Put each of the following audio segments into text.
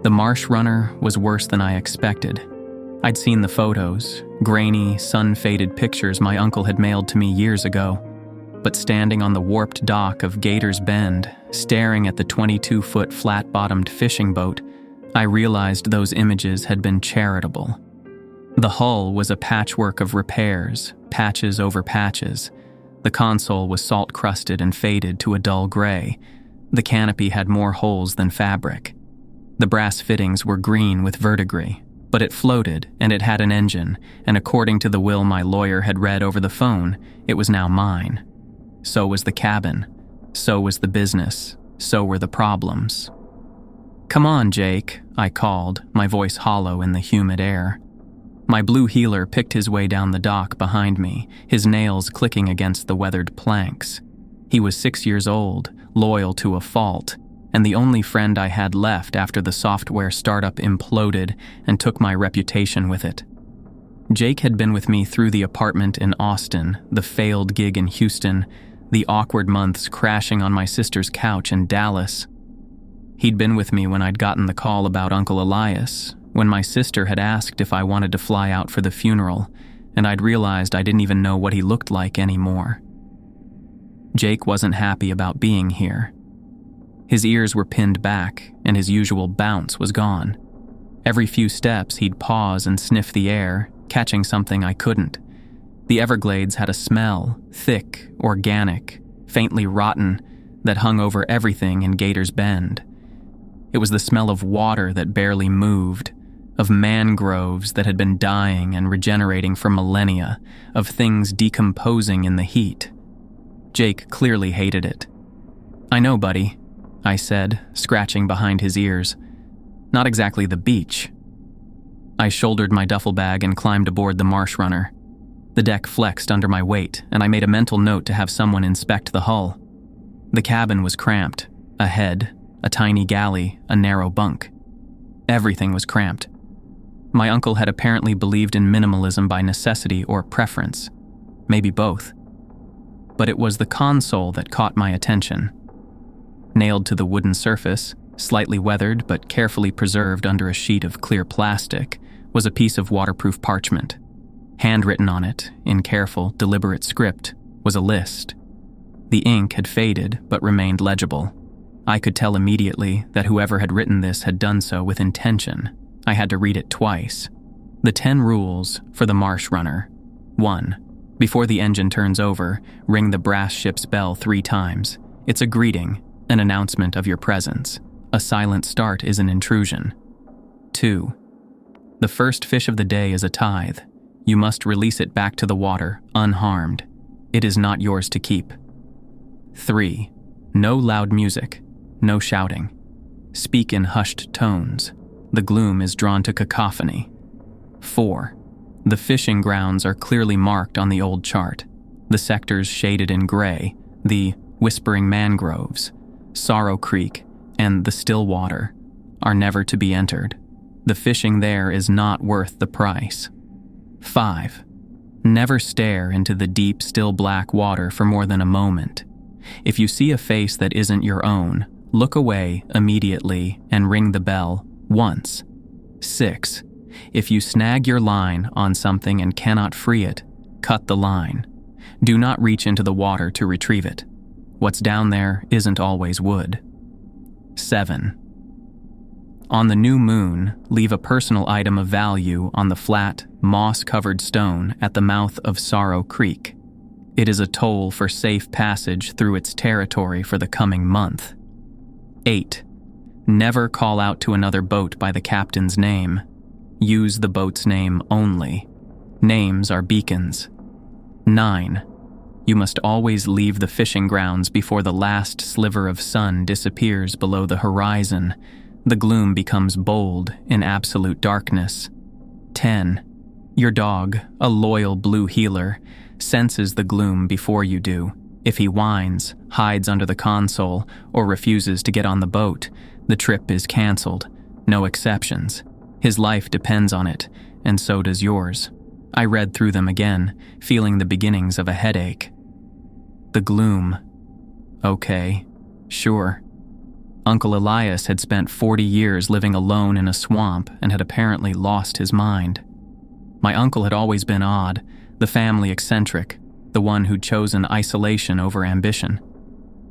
The marsh runner was worse than I expected. I'd seen the photos, grainy, sun-faded pictures my uncle had mailed to me years ago. But standing on the warped dock of Gator's Bend, staring at the 22-foot flat-bottomed fishing boat, I realized those images had been charitable. The hull was a patchwork of repairs, patches over patches. The console was salt-crusted and faded to a dull gray. The canopy had more holes than fabric. The brass fittings were green with verdigris, but it floated and it had an engine, and according to the will my lawyer had read over the phone, it was now mine. So was the cabin. So was the business. So were the problems. "Come on, Jake," I called, my voice hollow in the humid air. My blue heeler picked his way down the dock behind me, his nails clicking against the weathered planks. He was 6 years old, loyal to a fault, and the only friend I had left after the software startup imploded and took my reputation with it. Jake had been with me through the apartment in Austin, the failed gig in Houston, the awkward months crashing on my sister's couch in Dallas. He'd been with me when I'd gotten the call about Uncle Elias, when my sister had asked if I wanted to fly out for the funeral, and I'd realized I didn't even know what he looked like anymore. Jake wasn't happy about being here. His ears were pinned back, and his usual bounce was gone. Every few steps, he'd pause and sniff the air, catching something I couldn't. The Everglades had a smell, thick, organic, faintly rotten, that hung over everything in Gator's Bend. It was the smell of water that barely moved, of mangroves that had been dying and regenerating for millennia, of things decomposing in the heat. Jake clearly hated it. "I know, buddy," I said, scratching behind his ears. "Not exactly the beach." I shouldered my duffel bag and climbed aboard the marsh runner. The deck flexed under my weight, and I made a mental note to have someone inspect the hull. The cabin was cramped. A head, a tiny galley, a narrow bunk. Everything was cramped. My uncle had apparently believed in minimalism by necessity or preference. Maybe both. But it was the console that caught my attention. Nailed to the wooden surface, slightly weathered but carefully preserved under a sheet of clear plastic, was a piece of waterproof parchment. Handwritten on it, in careful, deliberate script, was a list. The ink had faded but remained legible. I could tell immediately that whoever had written this had done so with intention. I had to read it twice. The 10 rules for the marsh runner. 1. Before the engine turns over, ring the brass ship's bell 3 times. It's a greeting, an announcement of your presence. A silent start is an intrusion. 2. The first fish of the day is a tithe. You must release it back to the water, unharmed. It is not yours to keep. 3. No loud music. No shouting. Speak in hushed tones. The gloom is drawn to cacophony. 4. The fishing grounds are clearly marked on the old chart. The sectors shaded in gray, the Whispering Mangroves, Sorrow Creek, and the Stillwater, are never to be entered. The fishing there is not worth the price. 5. Never stare into the deep, still black water for more than a moment. If you see a face that isn't your own, look away immediately and ring the bell once. 6. If you snag your line on something and cannot free it, cut the line. Do not reach into the water to retrieve it. What's down there isn't always wood. 7. On the new moon, leave a personal item of value on the flat, moss-covered stone at the mouth of Sorrow Creek. It is a toll for safe passage through its territory for the coming month. 8. Never call out to another boat by the captain's name. Use the boat's name only. Names are beacons. 9. You must always leave the fishing grounds before the last sliver of sun disappears below the horizon. The gloom becomes bold in absolute darkness. 10. Your dog, a loyal blue heeler, senses the gloom before you do. If he whines, hides under the console, or refuses to get on the boat, the trip is canceled. No exceptions. His life depends on it, and so does yours. I read through them again, feeling the beginnings of a headache. The gloom. Okay, sure. Uncle Elias had spent 40 years living alone in a swamp and had apparently lost his mind. My uncle had always been odd, the family eccentric, the one who'd chosen isolation over ambition.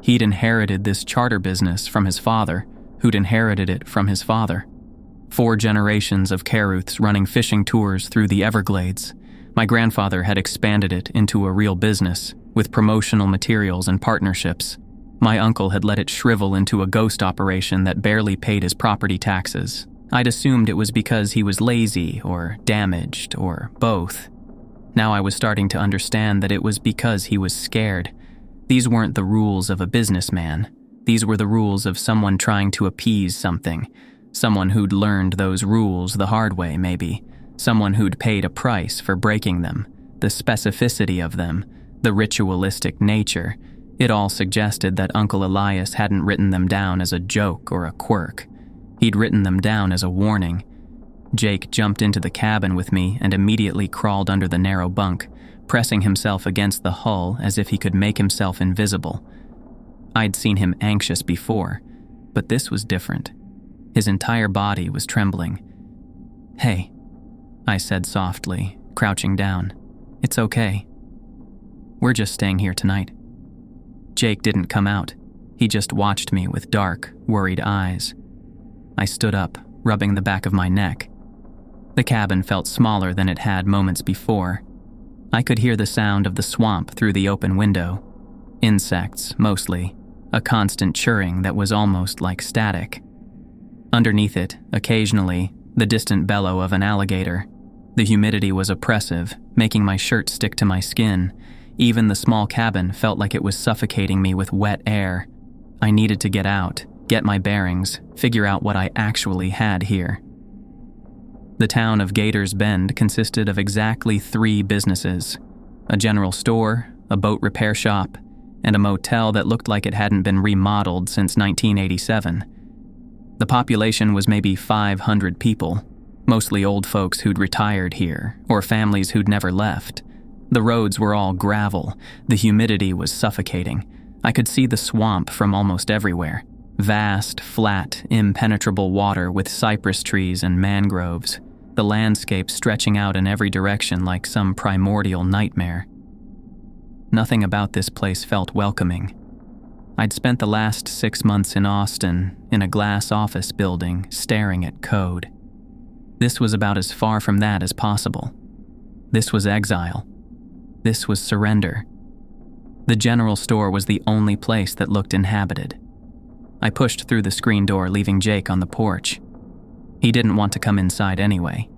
He'd inherited this charter business from his father, who'd inherited it from his father. 4 generations of Caruths running fishing tours through the Everglades. My grandfather had expanded it into a real business, with promotional materials and partnerships. My uncle had let it shrivel into a ghost operation that barely paid his property taxes. I'd assumed it was because he was lazy or damaged or both. Now I was starting to understand that it was because he was scared. These weren't the rules of a businessman. These were the rules of someone trying to appease something. Someone who'd learned those rules the hard way, maybe. Someone who'd paid a price for breaking them. The specificity of them. The ritualistic nature. It all suggested that Uncle Elias hadn't written them down as a joke or a quirk. He'd written them down as a warning. Jake jumped into the cabin with me and immediately crawled under the narrow bunk, pressing himself against the hull as if he could make himself invisible. I'd seen him anxious before, but this was different. His entire body was trembling. "Hey," I said softly, crouching down. "It's okay. We're just staying here tonight." Jake didn't come out. He just watched me with dark, worried eyes. I stood up, rubbing the back of my neck. The cabin felt smaller than it had moments before. I could hear the sound of the swamp through the open window. Insects, mostly. A constant churring that was almost like static. Underneath it, occasionally, the distant bellow of an alligator. The humidity was oppressive, making my shirt stick to my skin. Even the small cabin felt like it was suffocating me with wet air. I needed to get out, get my bearings, figure out what I actually had here. The town of Gators Bend consisted of exactly 3 businesses: a general store, a boat repair shop, and a motel that looked like it hadn't been remodeled since 1987. The population was maybe 500 people, mostly old folks who'd retired here, or families who'd never left. The roads were all gravel. The humidity was suffocating. I could see the swamp from almost everywhere. Vast, flat, impenetrable water with cypress trees and mangroves. The landscape stretching out in every direction like some primordial nightmare. Nothing about this place felt welcoming. I'd spent the last 6 months in Austin, in a glass office building, staring at code. This was about as far from that as possible. This was exile. This was surrender. The general store was the only place that looked inhabited. I pushed through the screen door, leaving Jake on the porch. He didn't want to come inside anyway.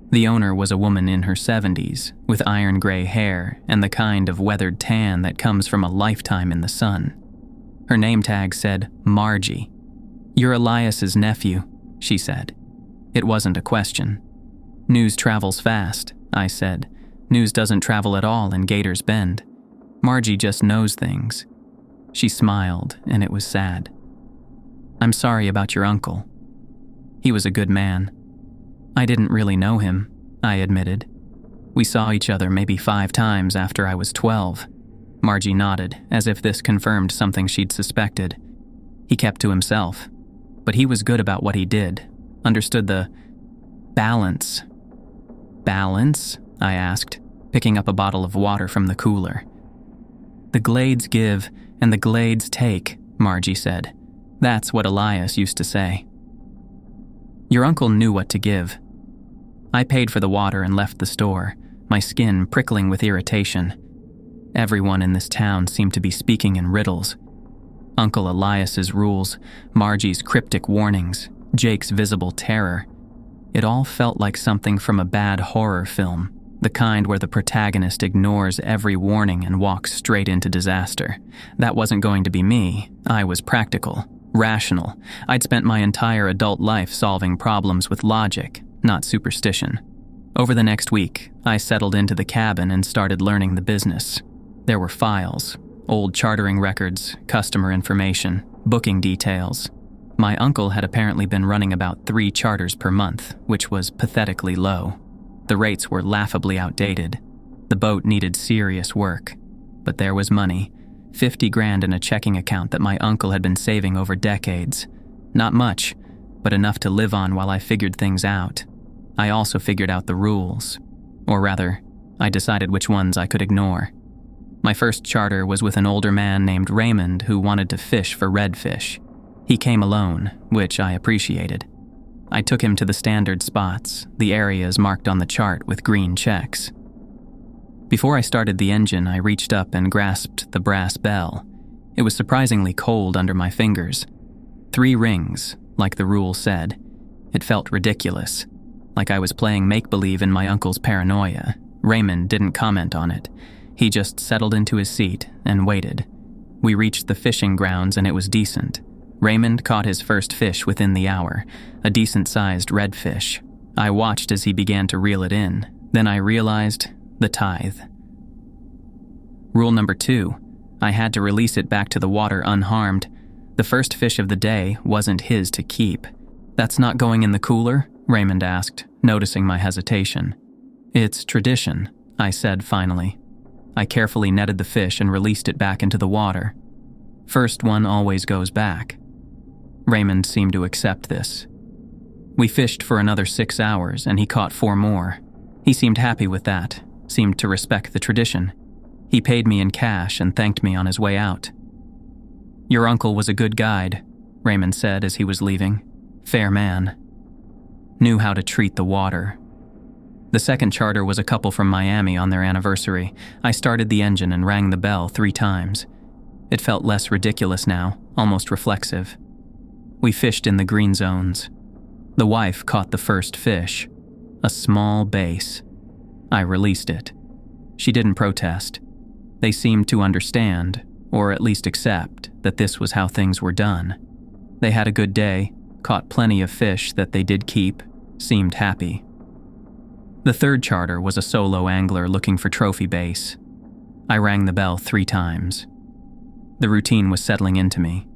The owner was a woman in her 70s, with iron gray hair and the kind of weathered tan that comes from a lifetime in the sun. Her name tag said Margie. "You're Elias's nephew," she said. It wasn't a question. "News travels fast," I said. "News doesn't travel at all in Gators Bend. Margie just knows things." She smiled, and it was sad. "I'm sorry about your uncle. He was a good man." "I didn't really know him," I admitted. "We saw each other maybe 5 times after I was 12. Margie nodded, as if this confirmed something she'd suspected. He kept to himself, but he was good about what he did, understood the balance. "Balance?" I asked, picking up a bottle of water from the cooler. "The glades give and the glades take," Margie said. "That's what Elias used to say." Your uncle knew what to give. I paid for the water and left the store, my skin prickling with irritation. Everyone in this town seemed to be speaking in riddles. Uncle Elias's rules, Margie's cryptic warnings, Jake's visible terror. It all felt like something from a bad horror film, the kind where the protagonist ignores every warning and walks straight into disaster. That wasn't going to be me. I was practical, rational. I'd spent my entire adult life solving problems with logic, not superstition. Over the next week, I settled into the cabin and started learning the business. There were files, old chartering records, customer information, booking details. My uncle had apparently been running about 3 charters per month, which was pathetically low. The rates were laughably outdated. The boat needed serious work. But there was money. 50 grand in a checking account that my uncle had been saving over decades. Not much, but enough to live on while I figured things out. I also figured out the rules. Or rather, I decided which ones I could ignore. My first charter was with an older man named Raymond who wanted to fish for redfish. He came alone, which I appreciated. I took him to the standard spots, the areas marked on the chart with green checks. Before I started the engine, I reached up and grasped the brass bell. It was surprisingly cold under my fingers. 3 rings, like the rule said. It felt ridiculous, like I was playing make-believe in my uncle's paranoia. Raymond didn't comment on it. He just settled into his seat and waited. We reached the fishing grounds and it was decent. Raymond caught his first fish within the hour, a decent-sized redfish. I watched as he began to reel it in. Then I realized the tithe. Rule number 2, I had to release it back to the water unharmed. The first fish of the day wasn't his to keep. "That's not going in the cooler?" Raymond asked, noticing my hesitation. "It's tradition," I said finally. I carefully netted the fish and released it back into the water. First one always goes back. Raymond seemed to accept this. We fished for another 6 hours and he caught 4 more. He seemed happy with that, seemed to respect the tradition. He paid me in cash and thanked me on his way out. "Your uncle was a good guide," Raymond said as he was leaving. "Fair man. Knew how to treat the water." The second charter was a couple from Miami on their anniversary. I started the engine and rang the bell 3 times. It felt less ridiculous now, almost reflexive. We fished in the green zones. The wife caught the first fish, a small bass. I released it. She didn't protest. They seemed to understand, or at least accept, that this was how things were done. They had a good day, caught plenty of fish that they did keep, seemed happy. The third charter was a solo angler looking for trophy bass. I rang the bell 3 times. The routine was settling into me.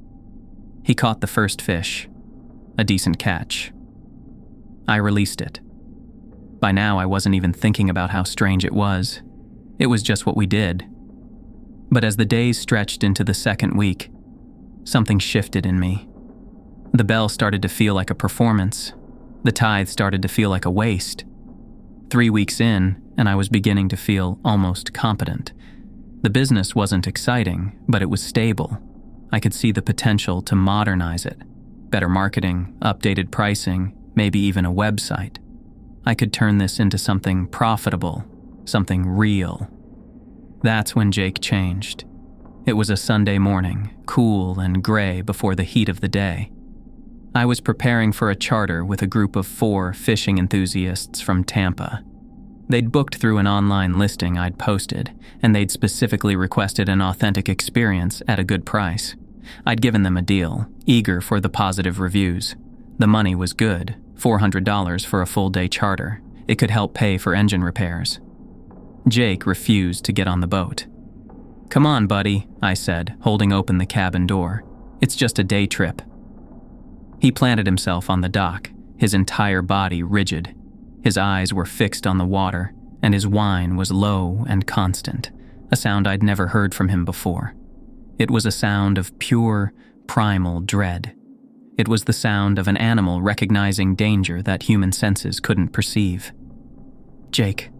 He caught the first fish, a decent catch. I released it. By now I wasn't even thinking about how strange it was. It was just what we did. But as the days stretched into the second week, something shifted in me. The bell started to feel like a performance. The tithe started to feel like a waste. 3 weeks in, and I was beginning to feel almost competent. The business wasn't exciting, but it was stable. I could see the potential to modernize it. Better marketing, updated pricing, maybe even a website. I could turn this into something profitable, something real. That's when Jake changed. It was a Sunday morning, cool and gray before the heat of the day. I was preparing for a charter with a group of 4 fishing enthusiasts from Tampa. They'd booked through an online listing I'd posted, and they'd specifically requested an authentic experience at a good price. I'd given them a deal, eager for the positive reviews. The money was good, $400 for a full-day charter. It could help pay for engine repairs. Jake refused to get on the boat. "Come on, buddy," I said, holding open the cabin door. "It's just a day trip." He planted himself on the dock, his entire body rigid. His eyes were fixed on the water, and his whine was low and constant, a sound I'd never heard from him before. It was a sound of pure, primal dread. It was the sound of an animal recognizing danger that human senses couldn't perceive. "Jake,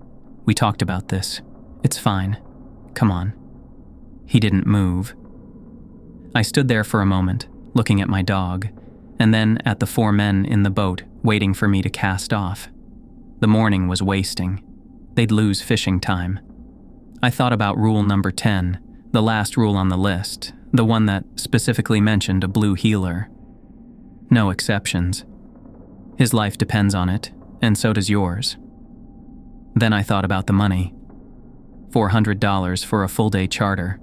we talked about this. It's fine. Come on." He didn't move. I stood there for a moment, looking at my dog, and then at the 4 men in the boat waiting for me to cast off. The morning was wasting. They'd lose fishing time. I thought about rule number 10, the last rule on the list, the one that specifically mentioned a blue heeler. No exceptions. His life depends on it, and so does yours. Then I thought about the money. $400 for a full-day charter.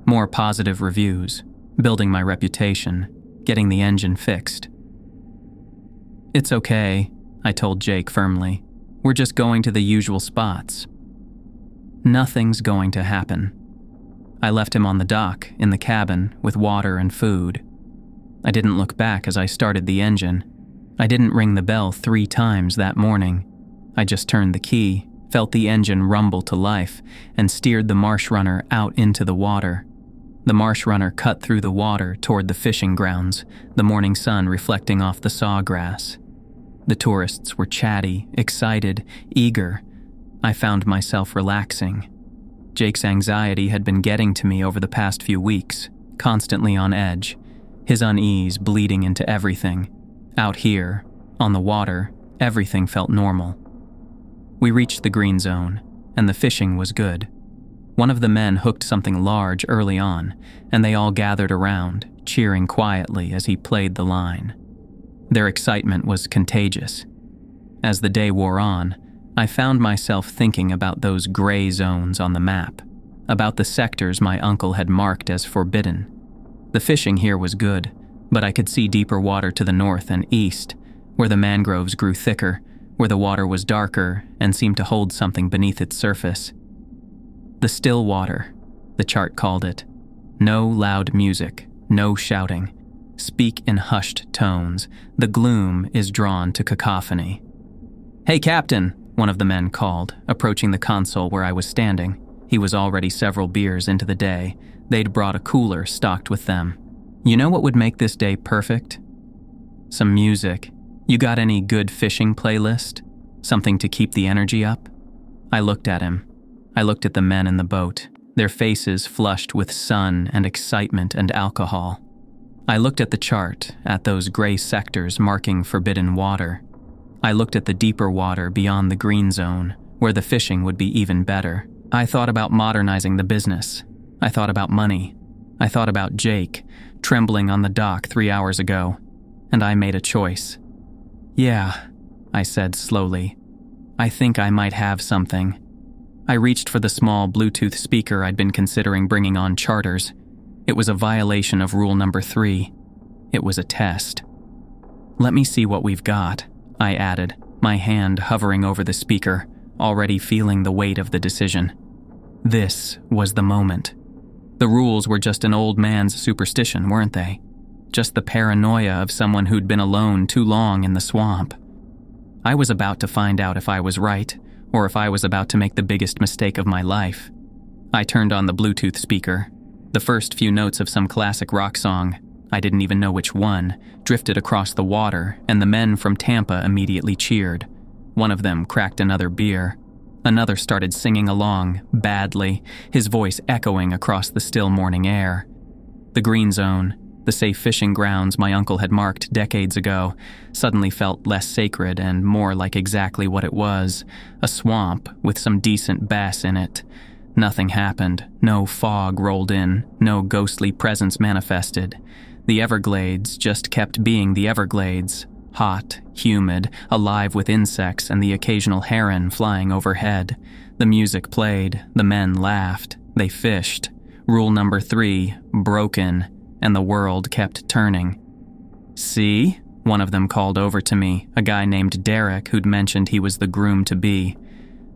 More positive reviews, building my reputation, getting the engine fixed. "It's okay," I told Jake firmly. "We're just going to the usual spots." "Nothing's going to happen." I left him on the dock, in the cabin, with water and food. I didn't look back as I started the engine. I didn't ring the bell 3 times that morning. I just turned the key, felt the engine rumble to life, and steered the marsh runner out into the water. The marsh runner cut through the water toward the fishing grounds, the morning sun reflecting off the sawgrass. The tourists were chatty, excited, eager. I found myself relaxing. Jake's anxiety had been getting to me over the past few weeks, constantly on edge, his unease bleeding into everything. Out here, on the water, everything felt normal. We reached the green zone, and the fishing was good. One of the men hooked something large early on, and they all gathered around, cheering quietly as he played the line. Their excitement was contagious. As the day wore on, I found myself thinking about those gray zones on the map, about the sectors my uncle had marked as forbidden. The fishing here was good, but I could see deeper water to the north and east, where the mangroves grew thicker, where the water was darker and seemed to hold something beneath its surface. The still water, the chart called it. No loud music, no shouting. Speak in hushed tones. The gloom is drawn to cacophony. "Hey, Captain," one of the men called, approaching the console where I was standing. He was already several beers into the day. They'd brought a cooler stocked with them. "You know what would make this day perfect? Some music. You got any good fishing playlist? Something to keep the energy up?" I looked at him. I looked at the men in the boat, their faces flushed with sun and excitement and alcohol. I looked at the chart, at those gray sectors marking forbidden water. I looked at the deeper water beyond the green zone, where the fishing would be even better. I thought about modernizing the business. I thought about money. I thought about Jake, trembling on the dock 3 hours ago, and I made a choice. "Yeah," I said slowly. "I think I might have something." I reached for the small Bluetooth speaker I'd been considering bringing on charters. It was a violation of rule number 3. It was a test. "Let me see what we've got," I added, my hand hovering over the speaker, already feeling the weight of the decision. This was the moment. The rules were just an old man's superstition, weren't they? Just the paranoia of someone who'd been alone too long in the swamp. I was about to find out if I was right, or if I was about to make the biggest mistake of my life. I turned on the Bluetooth speaker. The first few notes of some classic rock song, I didn't even know which one, drifted across the water, and the men from Tampa immediately cheered. One of them cracked another beer. Another started singing along, badly, his voice echoing across the still morning air. The green zone, the safe fishing grounds my uncle had marked decades ago, suddenly felt less sacred and more like exactly what it was, a swamp with some decent bass in it. Nothing happened, no fog rolled in, no ghostly presence manifested. The Everglades just kept being the Everglades, hot, humid, alive with insects and the occasional heron flying overhead. The music played, the men laughed, they fished. Rule number 3, broken, and the world kept turning. "See?" one of them called over to me, a guy named Derek who'd mentioned he was the groom-to-be.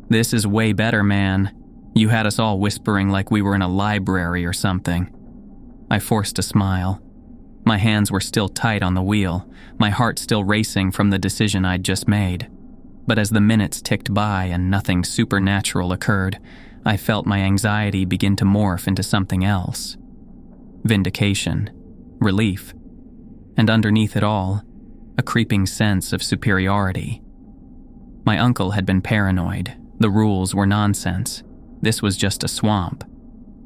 "This is way better, man. You had us all whispering like we were in a library or something." I forced a smile. My hands were still tight on the wheel, my heart still racing from the decision I'd just made. But as the minutes ticked by and nothing supernatural occurred, I felt my anxiety begin to morph into something else. Vindication, relief, and underneath it all, a creeping sense of superiority. My uncle had been paranoid. The rules were nonsense. This was just a swamp.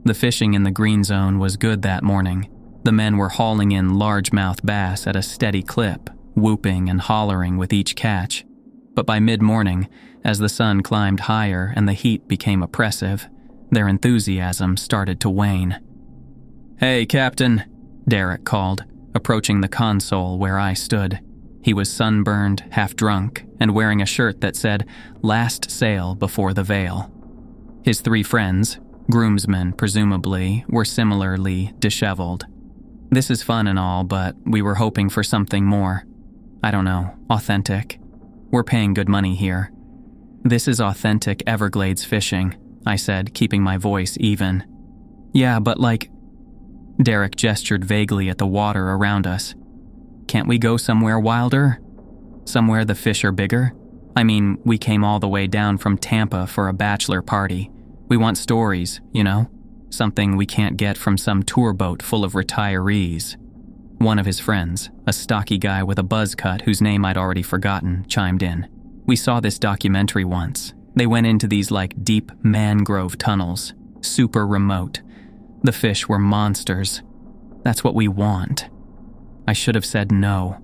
The fishing in the green zone was good that morning. The men were hauling in largemouth bass at a steady clip, whooping and hollering with each catch. But by mid-morning, as the sun climbed higher and the heat became oppressive, their enthusiasm started to wane. "Hey, Captain," Derek called, approaching the console where I stood. He was sunburned, half-drunk, and wearing a shirt that said, "Last Sail Before the Veil." His 3 friends, groomsmen presumably, were similarly disheveled. "This is fun and all, but we were hoping for something more. I don't know, authentic. We're paying good money here." "This is authentic Everglades fishing," I said, keeping my voice even. "Yeah, but like..." Derek gestured vaguely at the water around us. "Can't we go somewhere wilder? Somewhere the fish are bigger? I mean, we came all the way down from Tampa for a bachelor party. We want stories, you know? something we can't get from some tour boat full of retirees. One of his friends, a stocky guy with a buzz cut whose name I'd already forgotten, chimed in. We saw this documentary once. They went into these deep mangrove tunnels, super remote. The fish were monsters. That's what we want. I should have said no.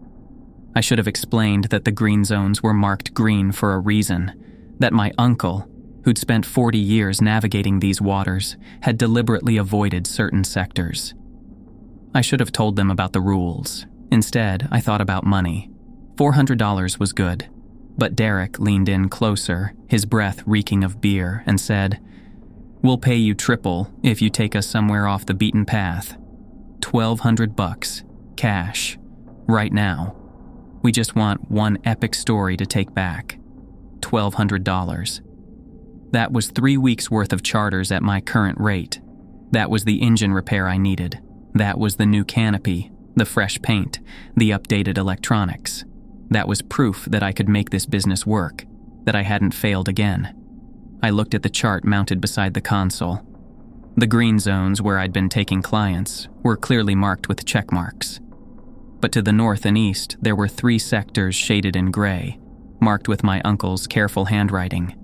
I should have explained that the green zones were marked green for a reason, that my uncle, who'd spent 40 years navigating these waters, had deliberately avoided certain sectors. I should have told them about the rules. Instead, I thought about money. $400 was good. But Derek leaned in closer, his breath reeking of beer, and said, "We'll pay you triple if you take us somewhere off the beaten path. $1,200, cash, right now. We just want one epic story to take back. $1,200. That was 3 weeks' worth of charters at my current rate. That was the engine repair I needed. That was the new canopy, the fresh paint, the updated electronics. That was proof that I could make this business work, that I hadn't failed again." I looked at the chart mounted beside the console. The green zones where I'd been taking clients were clearly marked with check marks. But to the north and east, there were 3 sectors shaded in gray, marked with my uncle's careful handwriting: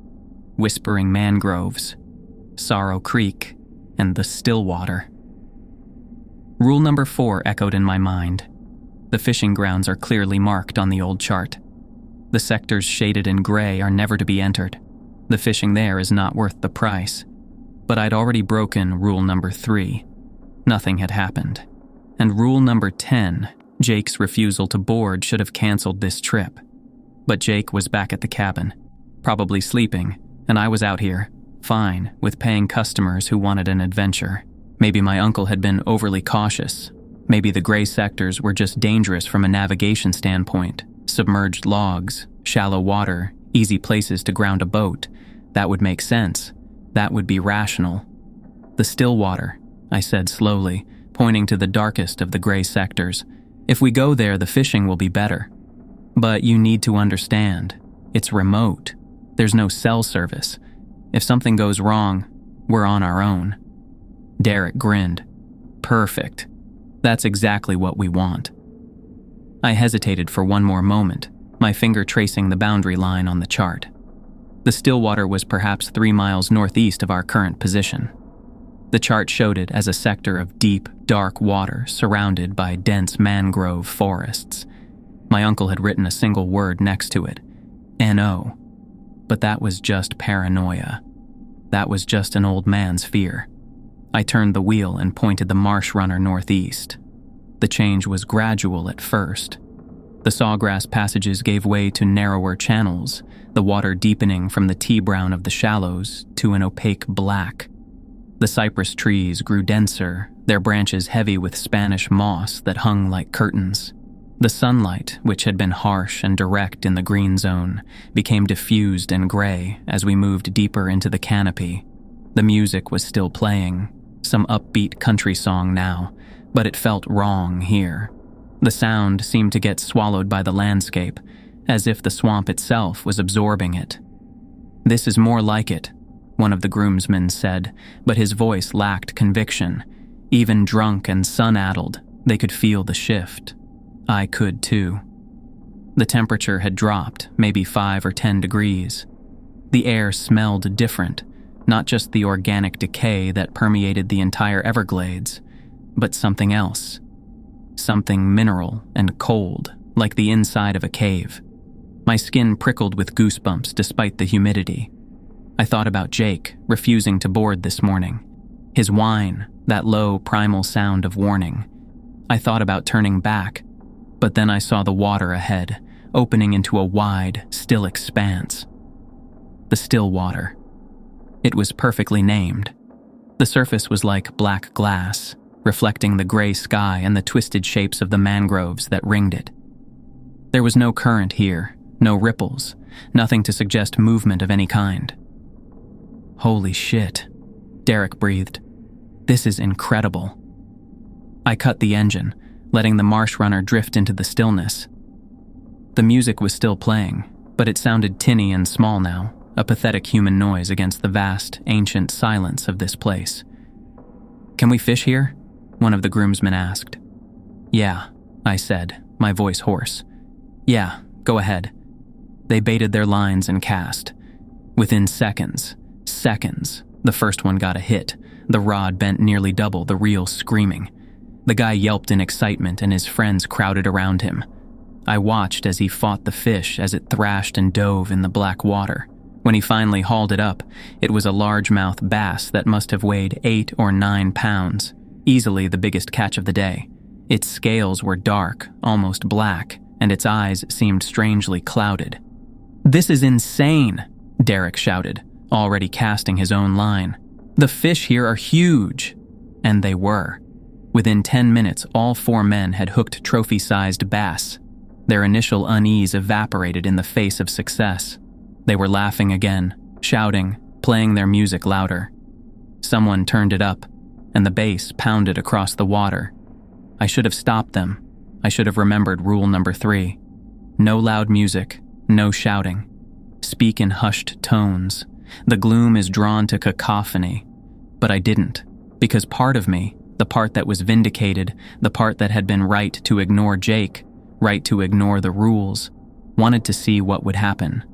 Whispering Mangroves, Sorrow Creek, and the Stillwater. Rule number 4 echoed in my mind. The fishing grounds are clearly marked on the old chart. The sectors shaded in gray are never to be entered. The fishing there is not worth the price. But I'd already broken rule number 3. Nothing had happened. And rule number 10, Jake's refusal to board, should have canceled this trip. But Jake was back at the cabin, probably sleeping, and I was out here, fine, with paying customers who wanted an adventure. Maybe my uncle had been overly cautious. Maybe the gray sectors were just dangerous from a navigation standpoint. Submerged logs, shallow water, easy places to ground a boat. That would make sense. That would be rational. "The Stillwater," I said slowly, pointing to the darkest of the gray sectors. "If we go there, the fishing will be better. But you need to understand, it's remote. There's no cell service. If something goes wrong, we're on our own." Derek grinned. "Perfect. That's exactly what we want." I hesitated for one more moment, my finger tracing the boundary line on the chart. The Stillwater was perhaps 3 miles northeast of our current position. The chart showed it as a sector of deep, dark water surrounded by dense mangrove forests. My uncle had written a single word next to it, N-O. But that was just paranoia. That was just an old man's fear. I turned the wheel and pointed the marsh runner northeast. The change was gradual at first. The sawgrass passages gave way to narrower channels, the water deepening from the tea-brown of the shallows to an opaque black. The cypress trees grew denser, their branches heavy with Spanish moss that hung like curtains. The sunlight, which had been harsh and direct in the green zone, became diffused and gray as we moved deeper into the canopy. The music was still playing, some upbeat country song now, but it felt wrong here. The sound seemed to get swallowed by the landscape, as if the swamp itself was absorbing it. "This is more like it," one of the groomsmen said, but his voice lacked conviction. Even drunk and sun-addled, they could feel the shift. I could too. The temperature had dropped, maybe 5 or 10 degrees. The air smelled different, not just the organic decay that permeated the entire Everglades, but something else. Something mineral and cold, like the inside of a cave. My skin prickled with goosebumps despite the humidity. I thought about Jake, refusing to board this morning. His whine, that low primal sound of warning. I thought about turning back, but then I saw the water ahead, opening into a wide, still expanse. The Stillwater. It was perfectly named. The surface was like black glass, reflecting the gray sky and the twisted shapes of the mangroves that ringed it. There was no current here, no ripples, nothing to suggest movement of any kind. "Holy shit," Derek breathed. "This is incredible." I cut the engine, letting the marsh runner drift into the stillness. The music was still playing, but it sounded tinny and small now, a pathetic human noise against the vast, ancient silence of this place. "Can we fish here?" one of the groomsmen asked. "Yeah," I said, my voice hoarse. "Yeah, go ahead." They baited their lines and cast. Within seconds, the first one got a hit. The rod bent nearly double, the reel screaming. The guy yelped in excitement and his friends crowded around him. I watched as he fought the fish as it thrashed and dove in the black water. When he finally hauled it up, it was a largemouth bass that must have weighed 8 or 9 pounds, easily the biggest catch of the day. Its scales were dark, almost black, and its eyes seemed strangely clouded. "This is insane," Derek shouted, already casting his own line. "The fish here are huge." And they were. Within 10 minutes, all 4 men had hooked trophy-sized bass. Their initial unease evaporated in the face of success. They were laughing again, shouting, playing their music louder. Someone turned it up, and the bass pounded across the water. I should have stopped them. I should have remembered rule number 3. No loud music, no shouting. Speak in hushed tones. The gloom is drawn to cacophony. But I didn't, because part of me, the part that was vindicated, the part that had been right to ignore Jake, right to ignore the rules, wanted to see what would happen,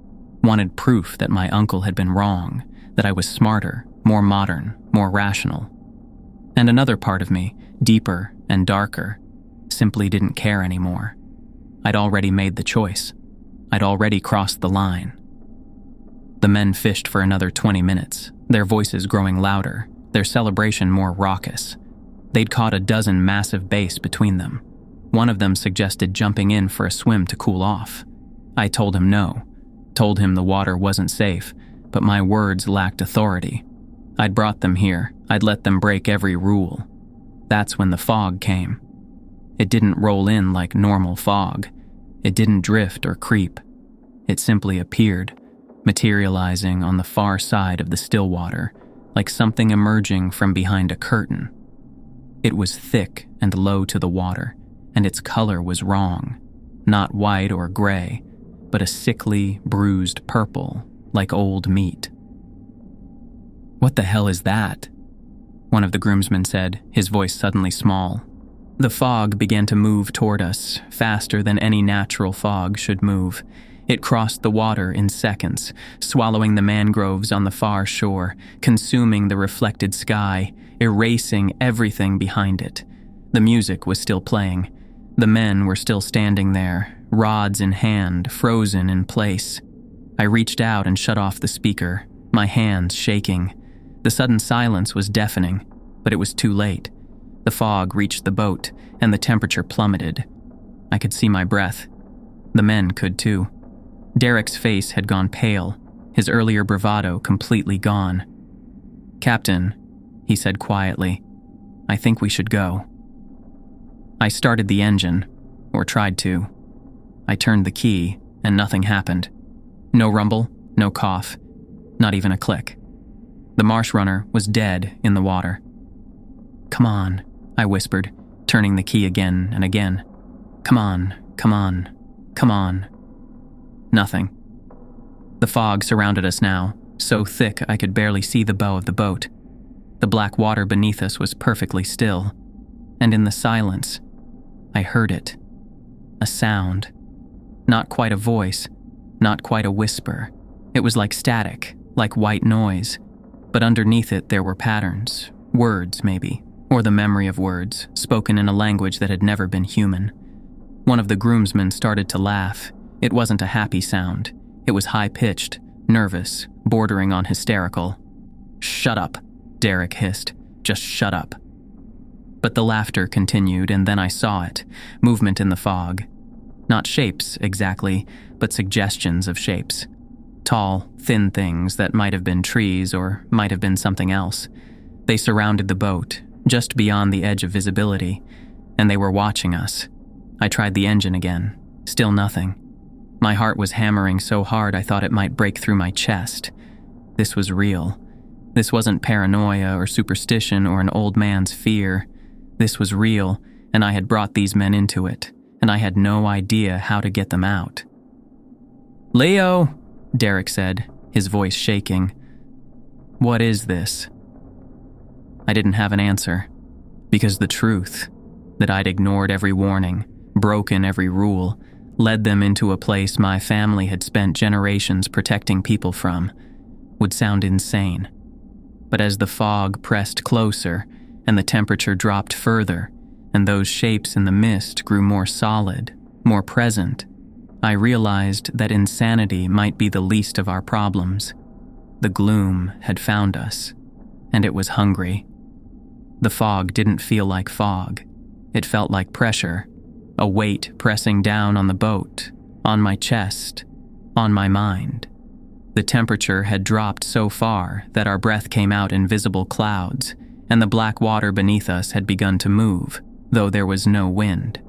wanted proof that my uncle had been wrong, that I was smarter, more modern, more rational. And another part of me, deeper and darker, simply didn't care anymore. I'd already made the choice. I'd already crossed the line. The men fished for another 20 minutes, their voices growing louder, their celebration more raucous. They'd caught a dozen massive bass between them. One of them suggested jumping in for a swim to cool off. I told him no, told him the water wasn't safe, but my words lacked authority. I'd brought them here, I'd let them break every rule. That's when the fog came. It didn't roll in like normal fog. It didn't drift or creep. It simply appeared, materializing on the far side of the still water, like something emerging from behind a curtain. It was thick and low to the water, and its color was wrong. Not white or gray, but a sickly, bruised purple, like old meat. "What the hell is that?" one of the groomsmen said, his voice suddenly small. The fog began to move toward us, faster than any natural fog should move. It crossed the water in seconds, swallowing the mangroves on the far shore, consuming the reflected sky, erasing everything behind it. The music was still playing. The men were still standing there, rods in hand, frozen in place. I reached out and shut off the speaker, my hands shaking. The sudden silence was deafening, but it was too late. The fog reached the boat, and the temperature plummeted. I could see my breath. The men could too. Derek's face had gone pale, his earlier bravado completely gone. "Captain," he said quietly, "I think we should go." I started the engine, or tried to. I turned the key, and nothing happened. No rumble, no cough, not even a click. The marsh runner was dead in the water. "Come on," I whispered, turning the key again and again. "Come on, come on, come on." Nothing. The fog surrounded us now, so thick I could barely see the bow of the boat. The black water beneath us was perfectly still, and in the silence, I heard it. A sound. Not quite a voice, not quite a whisper. It was like static, like white noise, but underneath it there were patterns, words maybe, or the memory of words, spoken in a language that had never been human. One of the groomsmen started to laugh. It wasn't a happy sound. It was high-pitched, nervous, bordering on hysterical. "Shut up," Derek hissed. "Just shut up." But the laughter continued, and then I saw it, movement in the fog. Not shapes, exactly, but suggestions of shapes. Tall, thin things that might have been trees or might have been something else. They surrounded the boat, just beyond the edge of visibility, and they were watching us. I tried the engine again. Still nothing. My heart was hammering so hard I thought it might break through my chest. This was real. This wasn't paranoia or superstition or an old man's fear. This was real, and I had brought these men into it, and I had no idea how to get them out. "Leo," Derek said, his voice shaking. "What is this?" I didn't have an answer. Because the truth, that I'd ignored every warning, broken every rule, led them into a place my family had spent generations protecting people from, would sound insane. But as the fog pressed closer and the temperature dropped further, and those shapes in the mist grew more solid, more present, I realized that insanity might be the least of our problems. The gloom had found us, and it was hungry. The fog didn't feel like fog. It felt like pressure, a weight pressing down on the boat, on my chest, on my mind. The temperature had dropped so far that our breath came out in visible clouds, and the black water beneath us had begun to move, though there was no wind.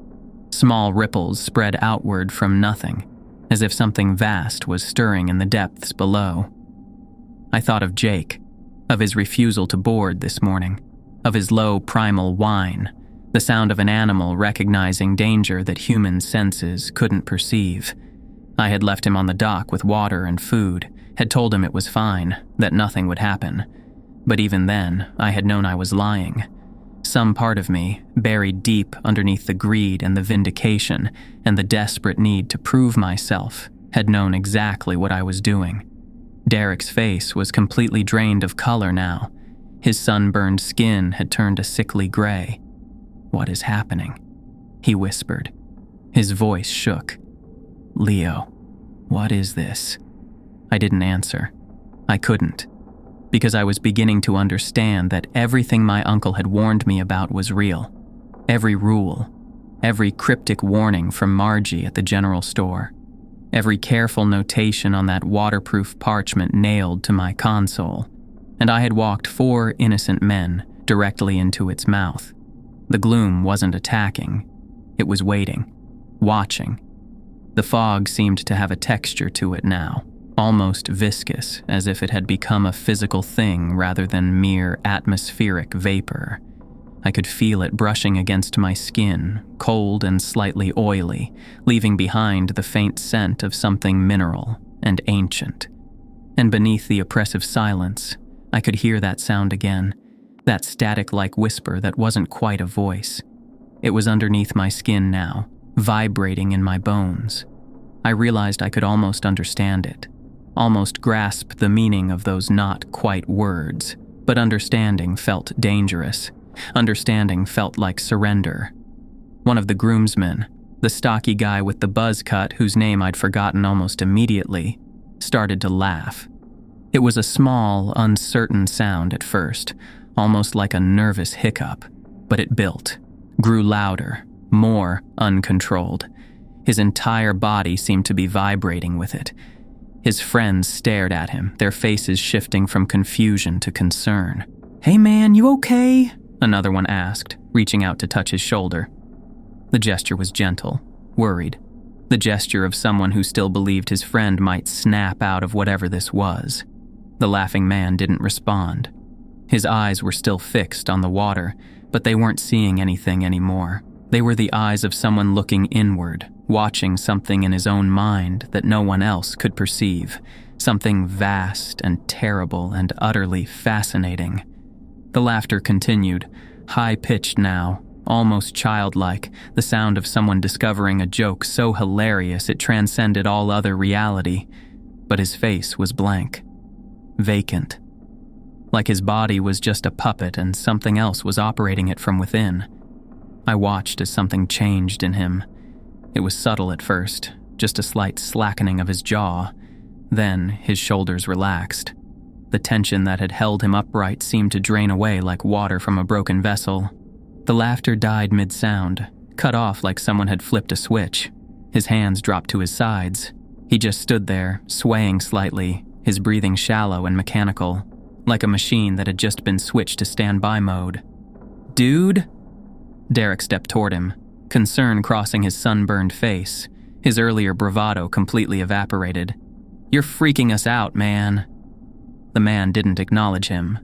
Small ripples spread outward from nothing, as if something vast was stirring in the depths below. I thought of Jake, of his refusal to board this morning, of his low primal whine, the sound of an animal recognizing danger that human senses couldn't perceive. I had left him on the dock with water and food, had told him it was fine, that nothing would happen. But even then, I had known I was lying. Some part of me, buried deep underneath the greed and the vindication and the desperate need to prove myself, had known exactly what I was doing. Derek's face was completely drained of color now. His sunburned skin had turned a sickly gray. "What is happening?" he whispered. His voice shook. "Leo, what is this?" I didn't answer. I couldn't. Because I was beginning to understand that everything my uncle had warned me about was real. Every rule, every cryptic warning from Margie at the general store, every careful notation on that waterproof parchment nailed to my console, and I had walked 4 innocent men directly into its mouth. The gloom wasn't attacking. It was waiting, watching. The fog seemed to have a texture to it now, almost viscous, as if it had become a physical thing rather than mere atmospheric vapor. I could feel it brushing against my skin, cold and slightly oily, leaving behind the faint scent of something mineral and ancient. And beneath the oppressive silence, I could hear that sound again, that static-like whisper that wasn't quite a voice. It was underneath my skin now, vibrating in my bones. I realized I could almost understand it. Almost grasp the meaning of those not quite words, but understanding felt dangerous. Understanding felt like surrender. One of the groomsmen, the stocky guy with the buzz cut whose name I'd forgotten almost immediately, started to laugh. It was a small, uncertain sound at first, almost like a nervous hiccup, but it built, grew louder, more uncontrolled. His entire body seemed to be vibrating with it. His friends stared at him, their faces shifting from confusion to concern. "Hey man, you okay?" another one asked, reaching out to touch his shoulder. The gesture was gentle, worried. The gesture of someone who still believed his friend might snap out of whatever this was. The laughing man didn't respond. His eyes were still fixed on the water, but they weren't seeing anything anymore. They were the eyes of someone looking inward, watching something in his own mind that no one else could perceive, something vast and terrible and utterly fascinating. The laughter continued, high-pitched now, almost childlike, the sound of someone discovering a joke so hilarious it transcended all other reality. But his face was blank, vacant. Like his body was just a puppet and something else was operating it from within. I watched as something changed in him. It was subtle at first, just a slight slackening of his jaw. Then his shoulders relaxed. The tension that had held him upright seemed to drain away like water from a broken vessel. The laughter died mid-sound, cut off like someone had flipped a switch. His hands dropped to his sides. He just stood there, swaying slightly, his breathing shallow and mechanical, like a machine that had just been switched to standby mode. "Dude?" Derek stepped toward him, concern crossing his sunburned face. His earlier bravado completely evaporated. "You're freaking us out, man." The man didn't acknowledge him.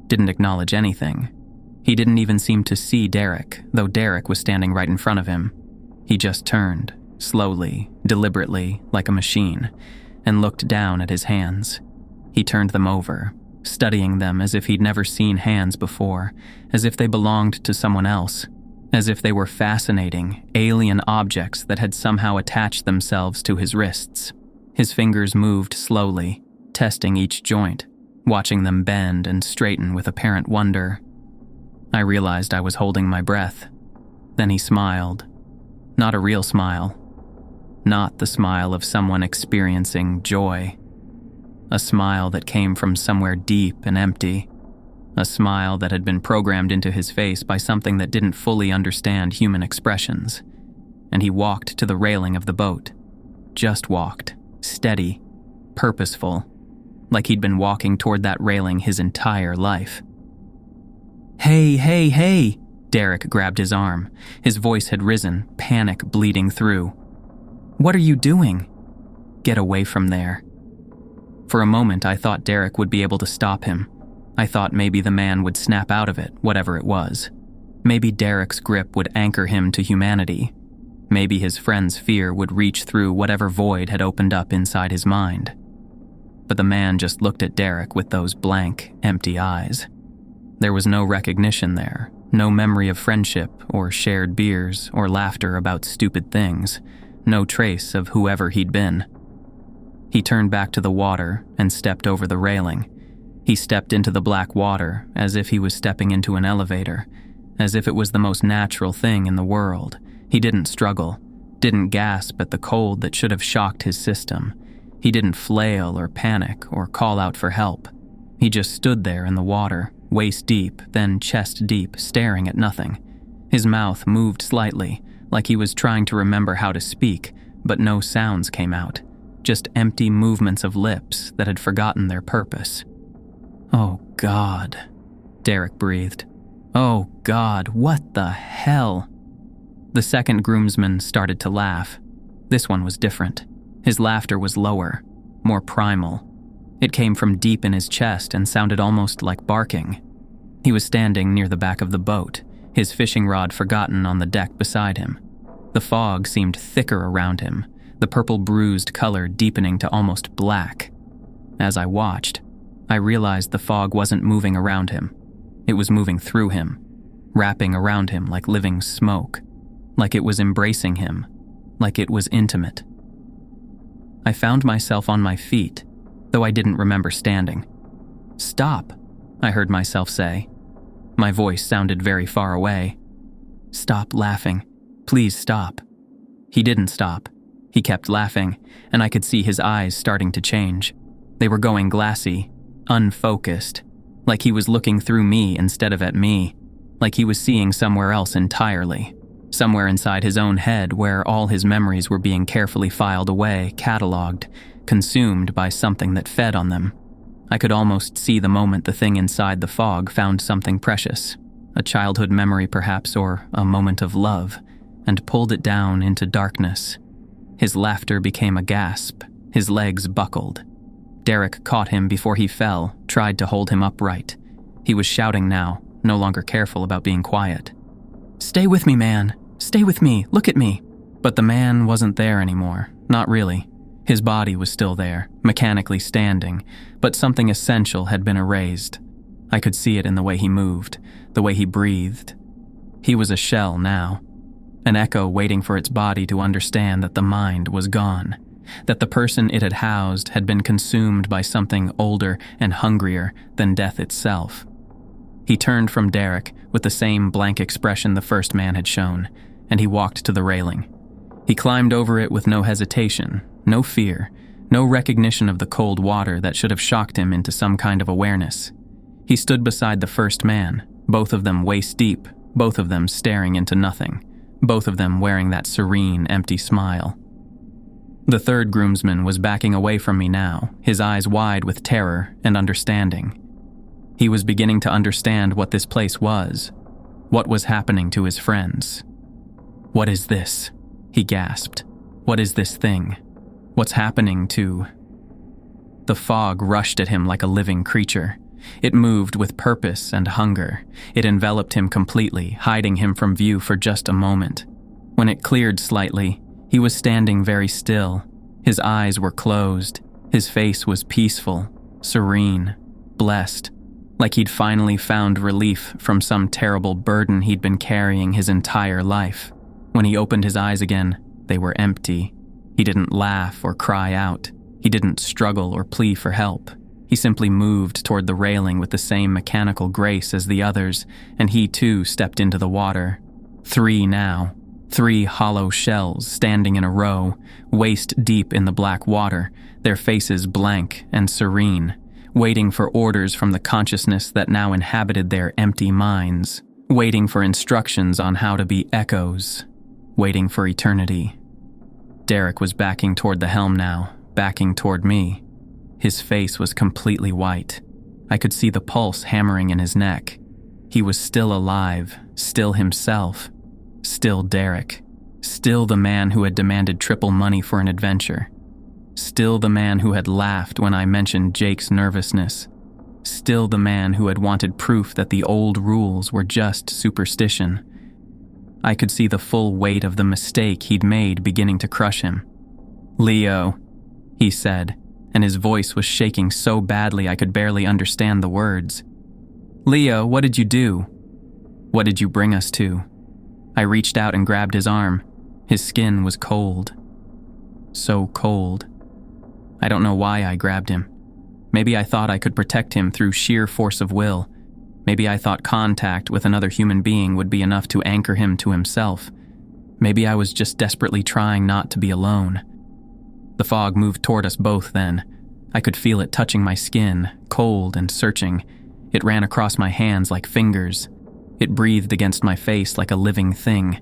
Didn't acknowledge anything. He didn't even seem to see Derek, though Derek was standing right in front of him. He just turned, slowly, deliberately, like a machine, and looked down at his hands. He turned them over, studying them as if he'd never seen hands before, as if they belonged to someone else, as if they were fascinating, alien objects that had somehow attached themselves to his wrists. His fingers moved slowly, testing each joint, watching them bend and straighten with apparent wonder. I realized I was holding my breath. Then he smiled. Not a real smile. Not the smile of someone experiencing joy. A smile that came from somewhere deep and empty. A smile that had been programmed into his face by something that didn't fully understand human expressions. And he walked to the railing of the boat. Just walked. Steady. Purposeful. Like he'd been walking toward that railing his entire life. "Hey, hey, hey!" Derek grabbed his arm. His voice had risen, panic bleeding through. "What are you doing?" "Get away from there." For a moment, I thought Derek would be able to stop him. I thought maybe the man would snap out of it, whatever it was. Maybe Derek's grip would anchor him to humanity. Maybe his friend's fear would reach through whatever void had opened up inside his mind. But the man just looked at Derek with those blank, empty eyes. There was no recognition there, no memory of friendship or shared beers or laughter about stupid things, no trace of whoever he'd been. He turned back to the water and stepped over the railing. He stepped into the black water as if he was stepping into an elevator, as if it was the most natural thing in the world. He didn't struggle, didn't gasp at the cold that should have shocked his system. He didn't flail or panic or call out for help. He just stood there in the water, waist deep, then chest deep, staring at nothing. His mouth moved slightly, like he was trying to remember how to speak, but no sounds came out. Just empty movements of lips that had forgotten their purpose. "Oh God," Derek breathed. "Oh God, what the hell?" The second groomsman started to laugh. This one was different. His laughter was lower, more primal. It came from deep in his chest and sounded almost like barking. He was standing near the back of the boat, his fishing rod forgotten on the deck beside him. The fog seemed thicker around him, the purple bruised color deepening to almost black. As I watched, I realized the fog wasn't moving around him. It was moving through him, wrapping around him like living smoke, like it was embracing him, like it was intimate. I found myself on my feet, though I didn't remember standing. "Stop," I heard myself say. My voice sounded very far away. "Stop laughing. Please stop." He didn't stop. He kept laughing, and I could see his eyes starting to change. They were going glassy, unfocused, like he was looking through me instead of at me, like he was seeing somewhere else entirely, somewhere inside his own head where all his memories were being carefully filed away, cataloged, consumed by something that fed on them. I could almost see the moment the thing inside the fog found something precious, a childhood memory perhaps, or a moment of love, and pulled it down into darkness. His laughter became a gasp. His legs buckled. Derek caught him before he fell, tried to hold him upright. He was shouting now, no longer careful about being quiet. "Stay with me, man. Stay with me. Look at me." But the man wasn't there anymore. Not really. His body was still there, mechanically standing, but something essential had been erased. I could see it in the way he moved, the way he breathed. He was a shell now. An echo waiting for its body to understand that the mind was gone, that the person it had housed had been consumed by something older and hungrier than death itself. He turned from Derek with the same blank expression the first man had shown, and he walked to the railing. He climbed over it with no hesitation, no fear, no recognition of the cold water that should have shocked him into some kind of awareness. He stood beside the first man, both of them waist deep, both of them staring into nothing, both of them wearing that serene, empty smile. The third groomsman was backing away from me now, his eyes wide with terror and understanding. He was beginning to understand what this place was, what was happening to his friends. "What is this?" he gasped. "What is this thing? What's happening to—" The fog rushed at him like a living creature. It moved with purpose and hunger. It enveloped him completely, hiding him from view for just a moment. When it cleared slightly, he was standing very still. His eyes were closed. His face was peaceful, serene. blessed, like he'd finally found relief from some terrible burden he'd been carrying his entire life. When he opened his eyes again, they were empty. He didn't laugh or cry out. He didn't struggle or plea for help. He simply moved toward the railing with the same mechanical grace as the others, and he too stepped into the water. 3 now. 3 hollow shells standing in a row, waist deep in the black water, their faces blank and serene, waiting for orders from the consciousness that now inhabited their empty minds, waiting for instructions on how to be echoes, waiting for eternity. Derek was backing toward the helm now, backing toward me. His face was completely white. I could see the pulse hammering in his neck. He was still alive, still himself, still Derek, still the man who had demanded triple money for an adventure, still the man who had laughed when I mentioned Jake's nervousness, still the man who had wanted proof that the old rules were just superstition. I could see the full weight of the mistake he'd made beginning to crush him. "Leo," he said, and his voice was shaking so badly I could barely understand the words. "Leo, what did you do? What did you bring us to?" I reached out and grabbed his arm. His skin was cold. So cold. I don't know why I grabbed him. Maybe I thought I could protect him through sheer force of will. Maybe I thought contact with another human being would be enough to anchor him to himself. Maybe I was just desperately trying not to be alone. The fog moved toward us both then. I could feel it touching my skin, cold and searching. It ran across my hands like fingers. It breathed against my face like a living thing.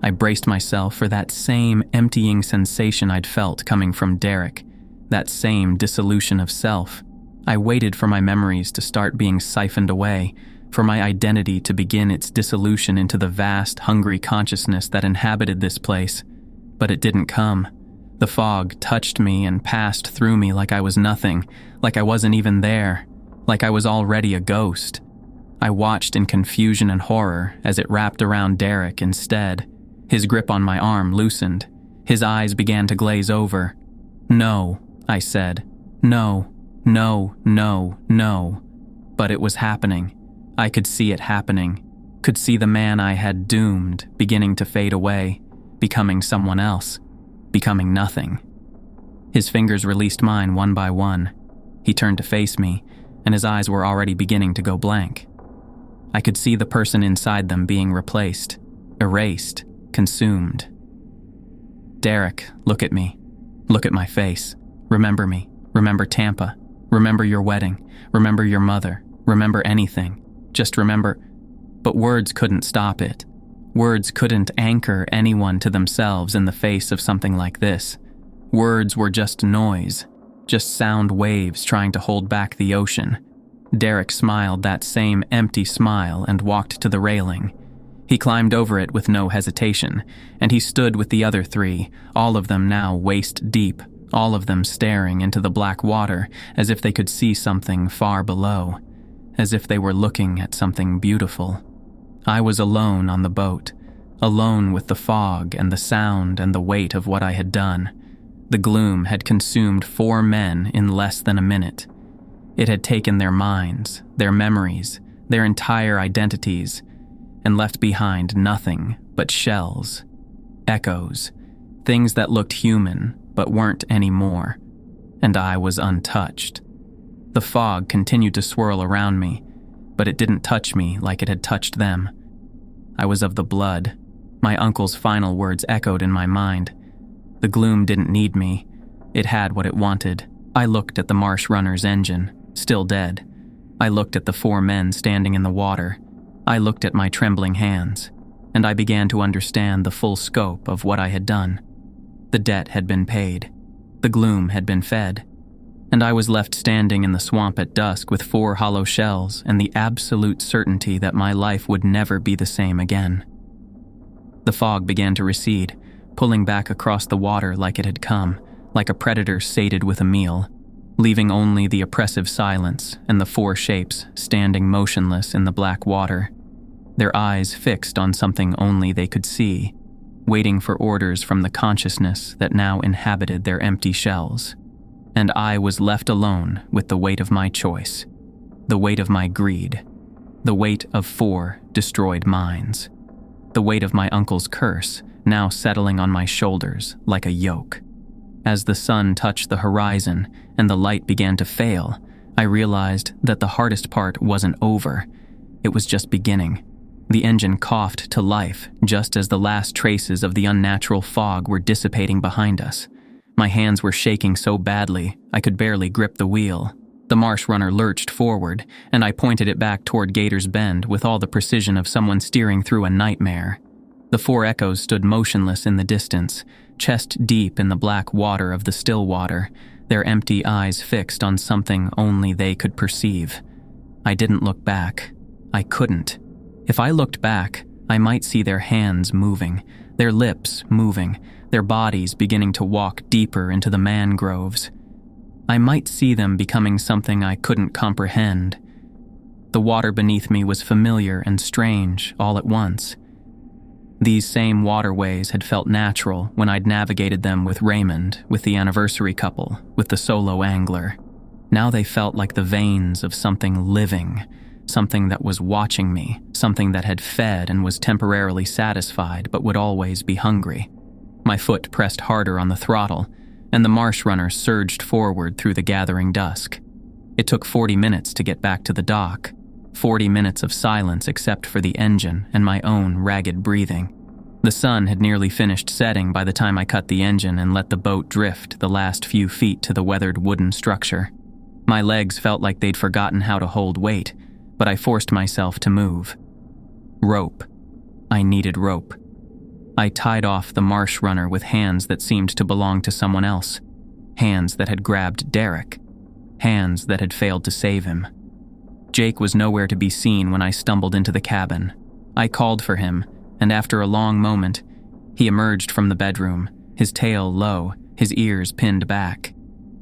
I braced myself for that same emptying sensation I'd felt coming from Derek, that same dissolution of self. I waited for my memories to start being siphoned away, for my identity to begin its dissolution into the vast, hungry consciousness that inhabited this place. But it didn't come. The fog touched me and passed through me like I was nothing, like I wasn't even there, like I was already a ghost. I watched in confusion and horror as it wrapped around Derek instead. His grip on my arm loosened. His eyes began to glaze over. "No," I said. "No, no, no, no." But it was happening. I could see it happening. Could see the man I had doomed beginning to fade away, becoming someone else, becoming nothing. His fingers released mine one by one. He turned to face me, and his eyes were already beginning to go blank. I could see the person inside them being replaced, erased, consumed. "Derek, look at me. Look at my face. Remember me. Remember Tampa. Remember your wedding. Remember your mother. Remember anything. Just remember." But words couldn't stop it. Words couldn't anchor anyone to themselves in the face of something like this. Words were just noise, just sound waves trying to hold back the ocean. Derek smiled that same empty smile and walked to the railing. He climbed over it with no hesitation, and he stood with the other 3, all of them now waist deep, all of them staring into the black water as if they could see something far below, as if they were looking at something beautiful. I was alone on the boat, alone with the fog and the sound and the weight of what I had done. The gloom had consumed 4 men in less than a minute. It had taken their minds, their memories, their entire identities, and left behind nothing but shells, echoes, things that looked human but weren't anymore, and I was untouched. The fog continued to swirl around me, but it didn't touch me like it had touched them. I was of the blood. My uncle's final words echoed in my mind. The gloom didn't need me. It had what it wanted. I looked at the marsh runner's engine, still dead. I looked at the 4 men standing in the water. I looked at my trembling hands, and I began to understand the full scope of what I had done. The debt had been paid. The gloom had been fed. And I was left standing in the swamp at dusk with 4 hollow shells and the absolute certainty that my life would never be the same again. The fog began to recede, pulling back across the water like it had come, like a predator sated with a meal, leaving only the oppressive silence and the 4 shapes standing motionless in the black water, their eyes fixed on something only they could see, waiting for orders from the consciousness that now inhabited their empty shells. And I was left alone with the weight of my choice. The weight of my greed. The weight of 4 destroyed minds. The weight of my uncle's curse, now settling on my shoulders like a yoke. As the sun touched the horizon and the light began to fail, I realized that the hardest part wasn't over. It was just beginning. The engine coughed to life just as the last traces of the unnatural fog were dissipating behind us. My hands were shaking so badly I could barely grip the wheel. The marsh runner lurched forward, and I pointed it back toward Gator's Bend with all the precision of someone steering through a nightmare. The 4 echoes stood motionless in the distance, chest deep in the black water of the still water, their empty eyes fixed on something only they could perceive. I didn't look back. I couldn't. If I looked back, I might see their hands moving, their lips moving, their bodies beginning to walk deeper into the mangroves. I might see them becoming something I couldn't comprehend. The water beneath me was familiar and strange all at once. These same waterways had felt natural when I'd navigated them with Raymond, with the anniversary couple, with the solo angler. Now they felt like the veins of something living, something that was watching me, something that had fed and was temporarily satisfied but would always be hungry. My foot pressed harder on the throttle, and the marsh runner surged forward through the gathering dusk. It took 40 minutes to get back to the dock, 40 minutes of silence except for the engine and my own ragged breathing. The sun had nearly finished setting by the time I cut the engine and let the boat drift the last few feet to the weathered wooden structure. My legs felt like they'd forgotten how to hold weight, but I forced myself to move. Rope. I needed rope. I tied off the marsh runner with hands that seemed to belong to someone else. Hands that had grabbed Derek. Hands that had failed to save him. Jake was nowhere to be seen when I stumbled into the cabin. I called for him, and after a long moment, he emerged from the bedroom, his tail low, his ears pinned back.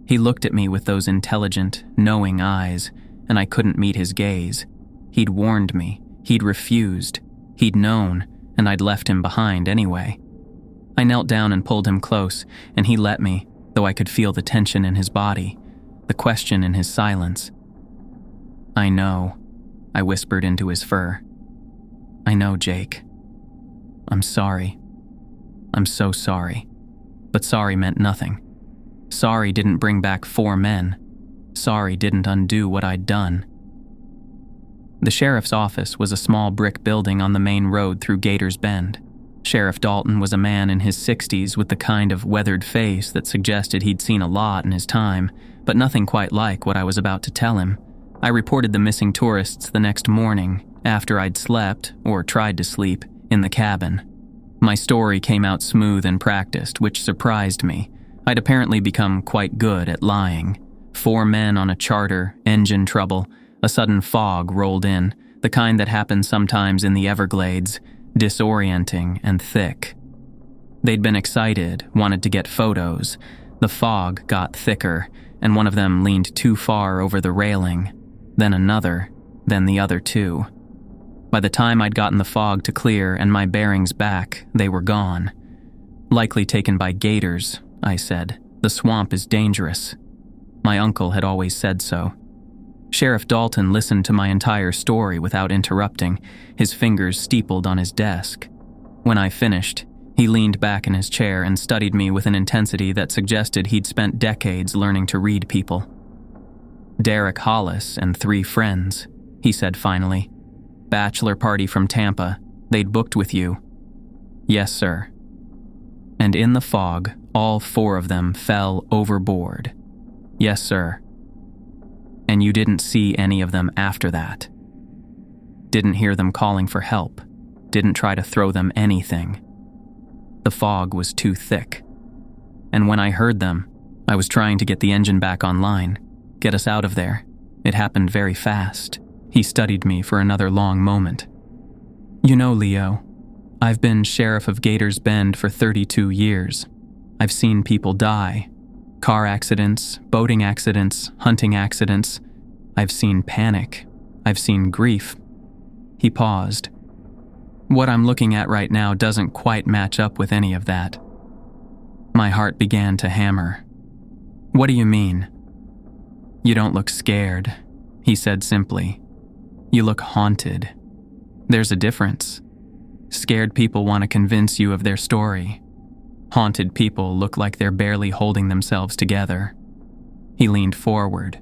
He looked at me with those intelligent, knowing eyes, and I couldn't meet his gaze. He'd warned me, he'd refused, he'd known, and I'd left him behind anyway. I knelt down and pulled him close, and he let me, though I could feel the tension in his body, the question in his silence. "I know," I whispered into his fur. "I know, Jake. I'm sorry. I'm so sorry." But sorry meant nothing. Sorry didn't bring back 4 men. Sorry didn't undo what I'd done. The sheriff's office was a small brick building on the main road through Gator's Bend. Sheriff Dalton was a man in his 60s with the kind of weathered face that suggested he'd seen a lot in his time, but nothing quite like what I was about to tell him. I reported the missing tourists the next morning, after I'd slept, or tried to sleep, in the cabin. My story came out smooth and practiced, which surprised me. I'd apparently become quite good at lying. 4 men on a charter, engine trouble. A sudden fog rolled in, the kind that happens sometimes in the Everglades, disorienting and thick. They'd been excited, wanted to get photos. The fog got thicker, and one of them leaned too far over the railing. Then another, then the other 2. By the time I'd gotten the fog to clear and my bearings back, they were gone. "Likely taken by gators," I said. "The swamp is dangerous." My uncle had always said so. Sheriff Dalton listened to my entire story without interrupting, his fingers steepled on his desk. When I finished, he leaned back in his chair and studied me with an intensity that suggested he'd spent decades learning to read people. "Derek Hollis and 3 friends," he said finally. "Bachelor party from Tampa. They'd booked with you." "Yes, sir." "And in the fog, all 4 of them fell overboard." "Yes, sir." "And you didn't see any of them after that?" "Didn't hear them calling for help. Didn't try to throw them anything. The fog was too thick. And when I heard them, I was trying to get the engine back online, get us out of there. It happened very fast." He studied me for another long moment. "You know, Leo, I've been sheriff of Gator's Bend for 32 years. I've seen people die. Car accidents, boating accidents, hunting accidents. I've seen panic. I've seen grief." He paused. "What I'm looking at right now doesn't quite match up with any of that." My heart began to hammer. "What do you mean?" "You don't look scared. He said simply, "You look haunted. There's a difference. Scared people want to convince you of their story. Haunted people look like they're barely holding themselves together." He leaned forward.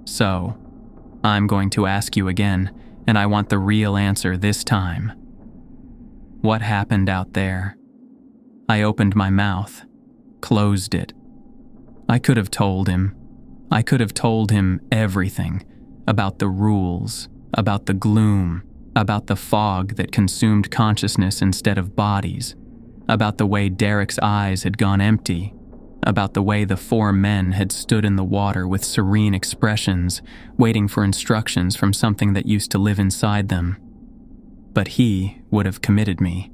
"So, I'm going to ask you again, and I want the real answer this time. What happened out there?" I opened my mouth, closed it. I could have told him. I could have told him everything about the rules, about the gloom, about the fog that consumed consciousness instead of bodies, about the way Derek's eyes had gone empty, about the way the 4 men had stood in the water with serene expressions, waiting for instructions from something that used to live inside them. But he would have committed me.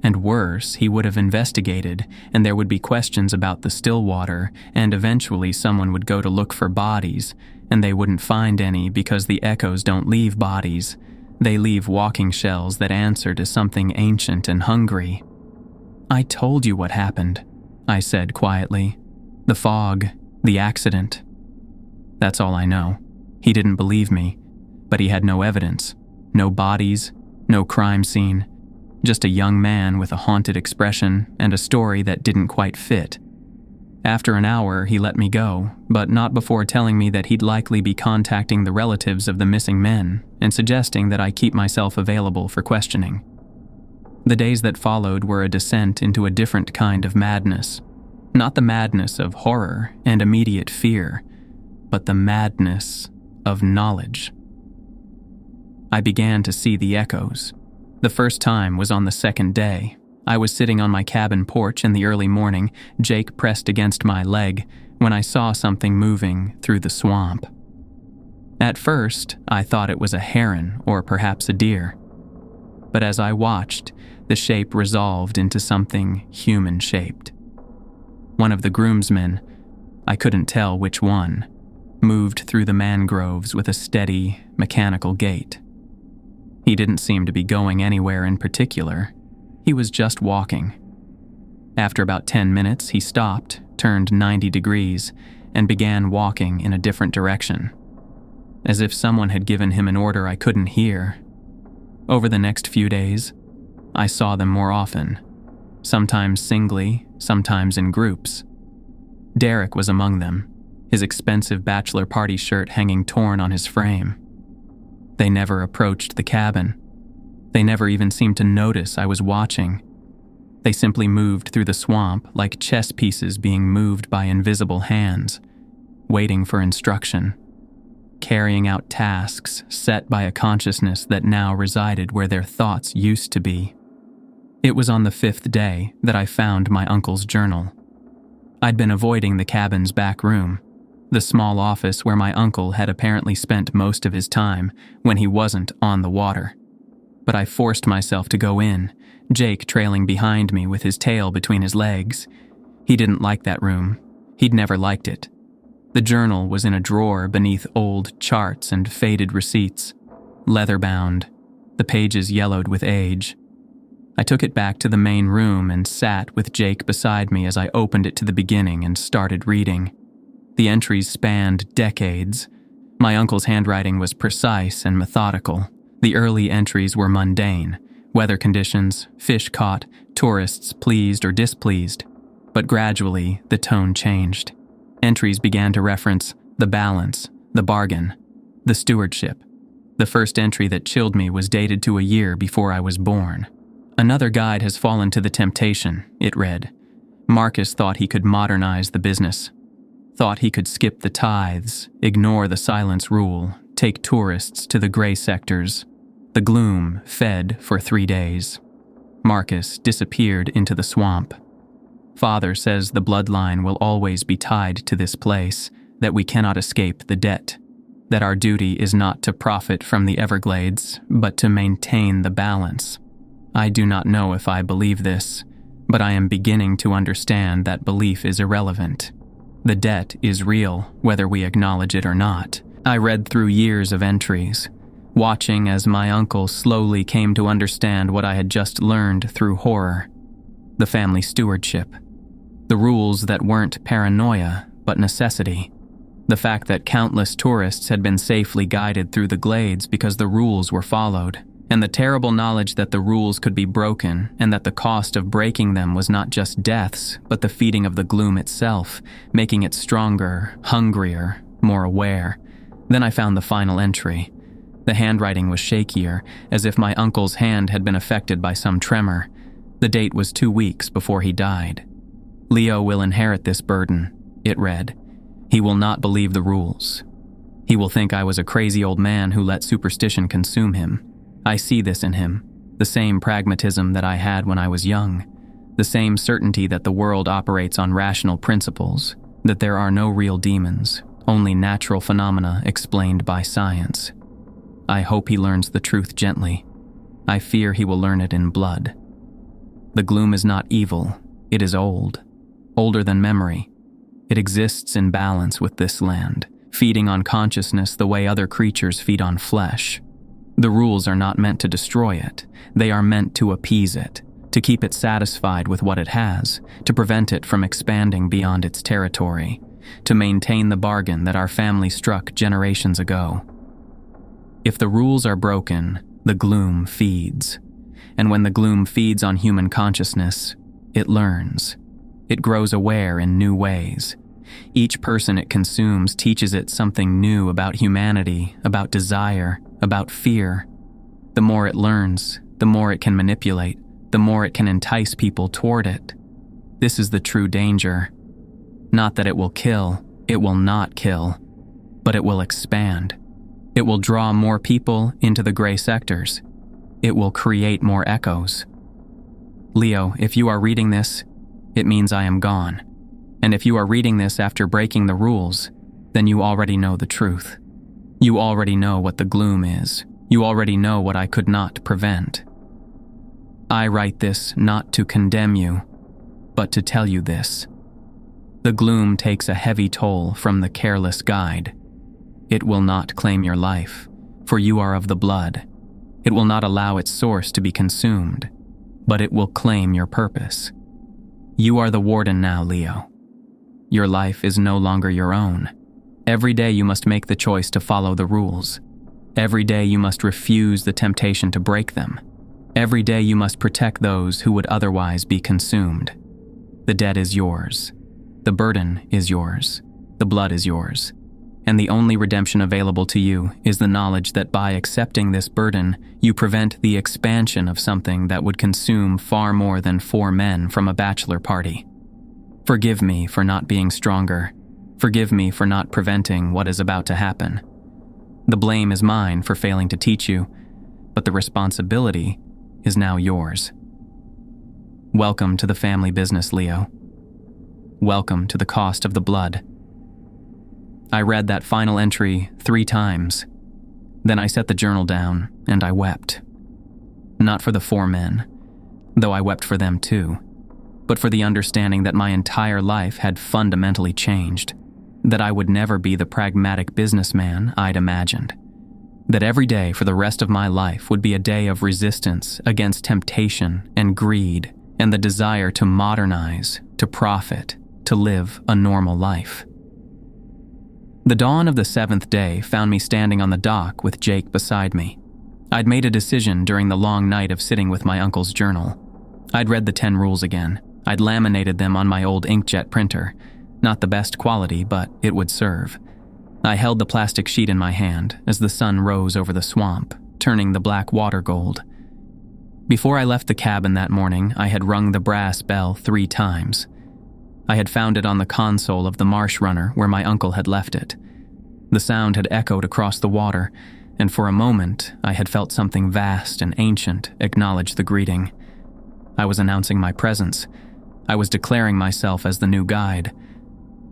And worse, he would have investigated, and there would be questions about the still water, and eventually someone would go to look for bodies, and they wouldn't find any because the echoes don't leave bodies. They leave walking shells that answer to something ancient and hungry. "I told you what happened," I said quietly. "The fog, the accident. That's all I know." He didn't believe me, but he had no evidence. No bodies, no crime scene. Just a young man with a haunted expression and a story that didn't quite fit. After an hour, he let me go, but not before telling me that he'd likely be contacting the relatives of the missing men and suggesting that I keep myself available for questioning. The days that followed were a descent into a different kind of madness. Not the madness of horror and immediate fear, but the madness of knowledge. I began to see the echoes. The first time was on the second day. I was sitting on my cabin porch in the early morning, Jake pressed against my leg, when I saw something moving through the swamp. At first, I thought it was a heron or perhaps a deer. But as I watched, the shape resolved into something human-shaped. One of the groomsmen, I couldn't tell which one, moved through the mangroves with a steady, mechanical gait. He didn't seem to be going anywhere in particular. He was just walking. After about 10 minutes, he stopped, turned 90 degrees, and began walking in a different direction, as if someone had given him an order I couldn't hear. Over the next few days, I saw them more often, sometimes singly, sometimes in groups. Derek was among them, his expensive bachelor party shirt hanging torn on his frame. They never approached the cabin. They never even seemed to notice I was watching. They simply moved through the swamp like chess pieces being moved by invisible hands, waiting for instruction, carrying out tasks set by a consciousness that now resided where their thoughts used to be. It was on the 5th day that I found my uncle's journal. I'd been avoiding the cabin's back room, the small office where my uncle had apparently spent most of his time when he wasn't on the water. But I forced myself to go in, Jake trailing behind me with his tail between his legs. He didn't like that room. He'd never liked it. The journal was in a drawer beneath old charts and faded receipts, leather-bound, the pages yellowed with age. I took it back to the main room and sat with Jake beside me as I opened it to the beginning and started reading. The entries spanned decades. My uncle's handwriting was precise and methodical. The early entries were mundane: weather conditions, fish caught, tourists pleased or displeased. But gradually, the tone changed. Entries began to reference the balance, the bargain, the stewardship. The first entry that chilled me was dated to a year before I was born. "Another guide has fallen to the temptation," it read. Marcus thought he could modernize the business. Thought he could skip the tithes, ignore the silence rule, take tourists to the gray sectors. The gloom fed for 3 days. Marcus disappeared into the swamp. Father says the bloodline will always be tied to this place, that we cannot escape the debt, that our duty is not to profit from the Everglades, but to maintain the balance. I do not know if I believe this, but I am beginning to understand that belief is irrelevant. The debt is real, whether we acknowledge it or not. I read through years of entries, watching as my uncle slowly came to understand what I had just learned through horror. The family stewardship. The rules that weren't paranoia, but necessity. The fact that countless tourists had been safely guided through the glades because the rules were followed, and the terrible knowledge that the rules could be broken and that the cost of breaking them was not just deaths, but the feeding of the gloom itself, making it stronger, hungrier, more aware. Then I found the final entry. The handwriting was shakier, as if my uncle's hand had been affected by some tremor. The date was 2 weeks before he died. "Leo will inherit this burden," it read. "He will not believe the rules. He will think I was a crazy old man who let superstition consume him. I see this in him, the same pragmatism that I had when I was young, the same certainty that the world operates on rational principles, that there are no real demons, only natural phenomena explained by science. I hope he learns the truth gently. I fear he will learn it in blood. The gloom is not evil, it is old, older than memory. It exists in balance with this land, feeding on consciousness the way other creatures feed on flesh. The rules are not meant to destroy it, they are meant to appease it, to keep it satisfied with what it has, to prevent it from expanding beyond its territory, to maintain the bargain that our family struck generations ago. If the rules are broken, the gloom feeds. And when the gloom feeds on human consciousness, it learns. It grows aware in new ways. Each person it consumes teaches it something new about humanity, about desire, about fear. The more it learns, the more it can manipulate, the more it can entice people toward it. This is the true danger. Not that it will kill, it will not kill, but it will expand. It will draw more people into the gray sectors. It will create more echoes. Leo, if you are reading this, it means I am gone. And if you are reading this after breaking the rules, then you already know the truth. You already know what the gloom is. You already know what I could not prevent. I write this not to condemn you, but to tell you this. The gloom takes a heavy toll from the careless guide. It will not claim your life, for you are of the blood. It will not allow its source to be consumed, but it will claim your purpose. You are the warden now, Leo. Your life is no longer your own. Every day you must make the choice to follow the rules. Every day you must refuse the temptation to break them. Every day you must protect those who would otherwise be consumed. The debt is yours. The burden is yours. The blood is yours. And the only redemption available to you is the knowledge that by accepting this burden, you prevent the expansion of something that would consume far more than 4 men from a bachelor party. Forgive me for not being stronger. Forgive me for not preventing what is about to happen. The blame is mine for failing to teach you, but the responsibility is now yours. Welcome to the family business, Leo. Welcome to the cost of the blood. I read that final entry 3 times. Then I set the journal down and I wept. Not for the 4 men, though I wept for them too, but for the understanding that my entire life had fundamentally changed, that I would never be the pragmatic businessman I'd imagined, that every day for the rest of my life would be a day of resistance against temptation and greed and the desire to modernize, to profit, to live a normal life. The dawn of the 7th day found me standing on the dock with Jake beside me. I'd made a decision during the long night of sitting with my uncle's journal. I'd read the 10 rules again. I'd laminated them on my old inkjet printer. Not the best quality, but it would serve. I held the plastic sheet in my hand as the sun rose over the swamp, turning the black water gold. Before I left the cabin that morning, I had rung the brass bell 3 times. I had found it on the console of the marsh runner where my uncle had left it. The sound had echoed across the water, and for a moment I had felt something vast and ancient acknowledge the greeting. I was announcing my presence. I was declaring myself as the new guide.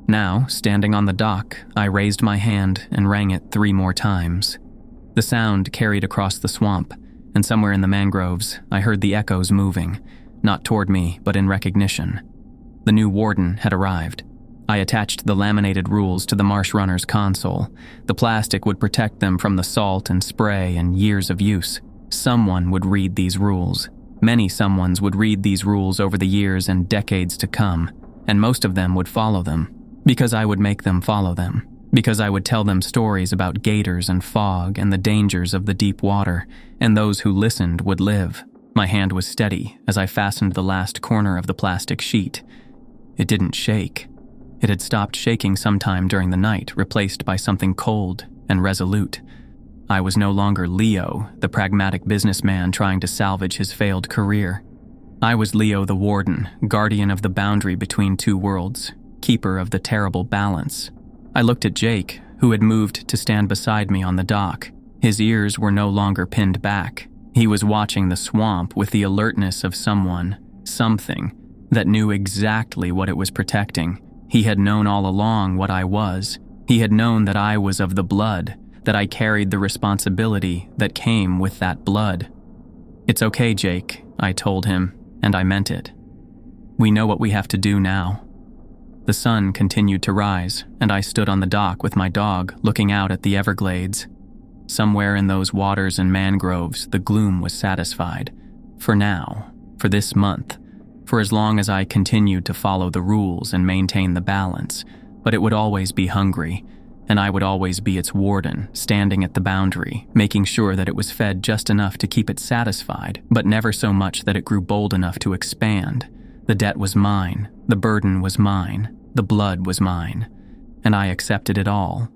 Now, standing on the dock, I raised my hand and rang it 3 more times. The sound carried across the swamp, and somewhere in the mangroves, I heard the echoes moving, not toward me, but in recognition. The new warden had arrived. I attached the laminated rules to the marsh runner's console. The plastic would protect them from the salt and spray and years of use. Someone would read these rules. Many someones would read these rules over the years and decades to come, and most of them would follow them, because I would make them follow them. because I would tell them stories about gators and fog and the dangers of the deep water, and those who listened would live. My hand was steady as I fastened the last corner of the plastic sheet. It didn't shake. It had stopped shaking sometime during the night, replaced by something cold and resolute. I was no longer Leo, the pragmatic businessman trying to salvage his failed career. I was Leo the warden, guardian of the boundary between two worlds, keeper of the terrible balance. I looked at Jake, who had moved to stand beside me on the dock. His ears were no longer pinned back. He was watching the swamp with the alertness of something, that knew exactly what it was protecting. He had known all along what I was. He had known that I was of the blood, that I carried the responsibility that came with that blood. "It's okay, Jake," I told him, and I meant it. "We know what we have to do now." The sun continued to rise, and I stood on the dock with my dog, looking out at the Everglades. Somewhere in those waters and mangroves, the gloom was satisfied. For now, for this month, for as long as I continued to follow the rules and maintain the balance, but it would always be hungry, and I would always be its warden, standing at the boundary, making sure that it was fed just enough to keep it satisfied, but never so much that it grew bold enough to expand. The debt was mine, the burden was mine, the blood was mine, and I accepted it all,